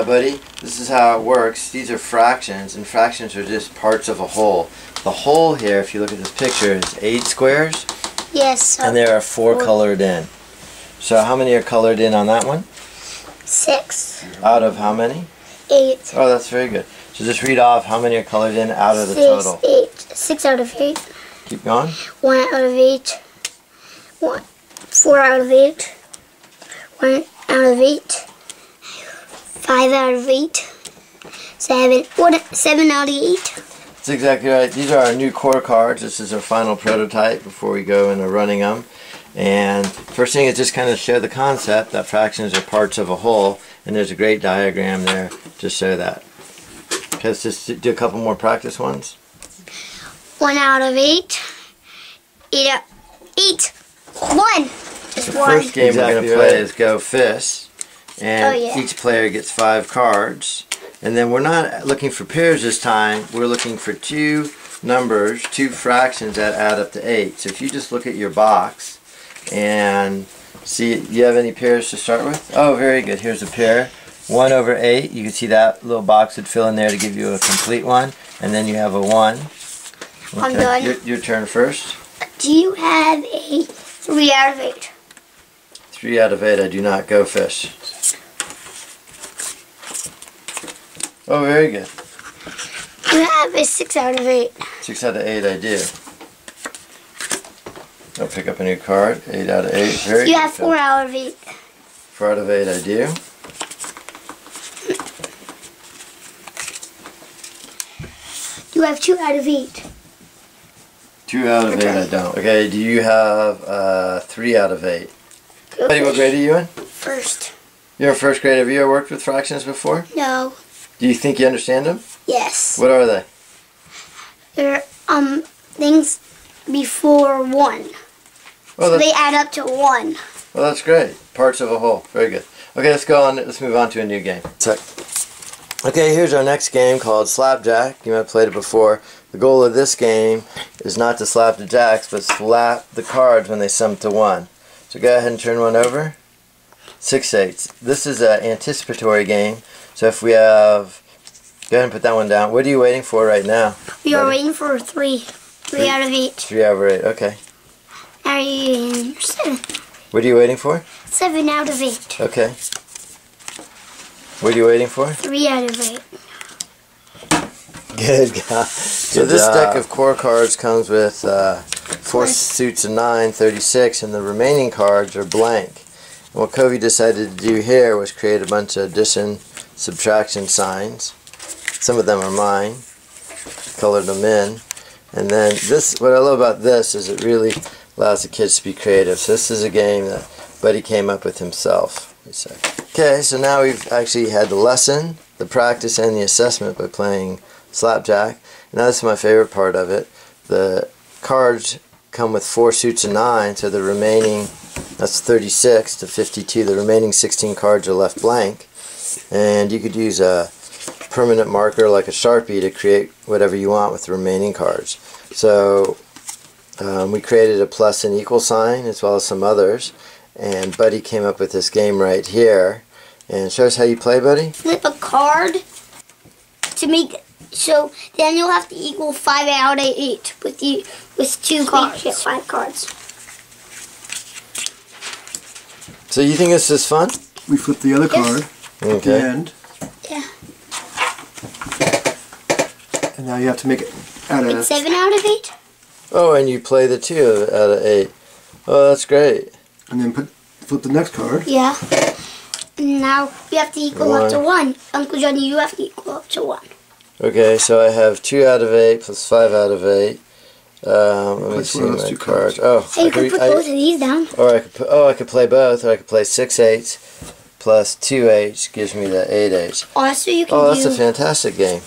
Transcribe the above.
buddy, this is how it works. These are fractions, and fractions are just parts of a whole. The whole here, if you look at this picture, is 8 squares. Yes. And there are 4 colored in. So how many are colored in on that one? 6. Out of how many? 8. Oh, that's very good. So just read off how many are colored in out of the total. 6 out of 8. Keep going. 1 out of 8. 4 out of 8. 1 out of 8. 5 out of 8. 7 out of 8. That's exactly right. These are our new core cards. This is our final prototype before we go into running them. And first thing is just kind of show the concept that fractions are parts of a whole, and there's a great diagram there to show that. Okay, let's just do a couple more practice ones. 1 out of 8. 8. 1. Just The 1. first game we're going to play is Go Fish, and yeah. each player gets 5 cards. And then we're not looking for pairs this time. We're looking for 2 numbers, 2 fractions that add up to 8. So if you just look at your box and see, you have any pairs to start with? Oh, very good. Here's a pair. 1 over 8. You can see that little box would fill in there to give you a complete one. And then you have a 1. Okay. I'm done. Your turn first. Do you have a 3 out of 8? 3 out of 8. I do not. Go Fish. Oh, very good. You have a 6 out of 8. 6 out of 8 I do. I'll pick up a new card. 8 out of 8. Very good. You have 4 out of 8. 4 out of 8 I do. You have 2 out of 8. 2 out of 8 I don't. Okay, do you have 3 out of 8? Buddy, what grade are you in? First. You're in first grade. Have you ever worked with fractions before? No. Do you think you understand them? Yes. What are they? They're things before 1. So they add up to 1. Well, that's great. Parts of a whole. Very good. Okay, let's go on. Let's move on to a new game. Okay, here's our next game called Slapjack. You might have played it before. The goal of this game is not to slap the jacks, but slap the cards when they sum to 1. So go ahead and turn one over. 6 8s. This is an anticipatory game. So if we have, go ahead and put that one down. What are you waiting for right now? We are waiting for 3. 3 out of 8. 3 out of 8. Okay. Are you in 7? What are you waiting for? 7 out of 8. Okay. What are you waiting for? 3 out of 8. Good guy. So this deck of core cards comes with 4 suits of 9, 36, and the remaining cards are blank. And what Covey decided to do here was create a bunch of addition, subtraction signs. Some of them are mine. Colored them in. And then this, what I love about this is it really allows the kids to be creative. So this is a game that Buddy came up with himself. Okay, so now we've actually had the lesson, the practice, and the assessment by playing Slapjack. Now this is my favorite part of it. The cards come with 4 suits of 9, so the remaining, that's 36 to 52, the remaining 16 cards are left blank. And you could use a permanent marker like a Sharpie to create whatever you want with the remaining cards. So we created a plus and equal sign as well as some others, and Buddy came up with this game right here. And show us how you play, Buddy. Flip a card to make, so then you'll have to equal 5 out of 8 with 2 cards. Yeah, 5 cards. So you think this is fun? We flip the other card at the end. Yeah. And now you have to make it out of 7 out of 8. Oh, and you play the 2 out of 8. Oh, that's great. And then flip the next card. Yeah. And now we have to equal up to 1. Uncle Johnny, you have to equal up to 1. Okay, so I have 2 out of 8 plus 5 out of 8. Let me see those my 2 cards. cards. Oh, Hey, you could put both of these down. Or I could put, I could play both. Or I could play 6 8s plus 2 8s gives me the 8 8s. Also, you can Oh, that's a fantastic game.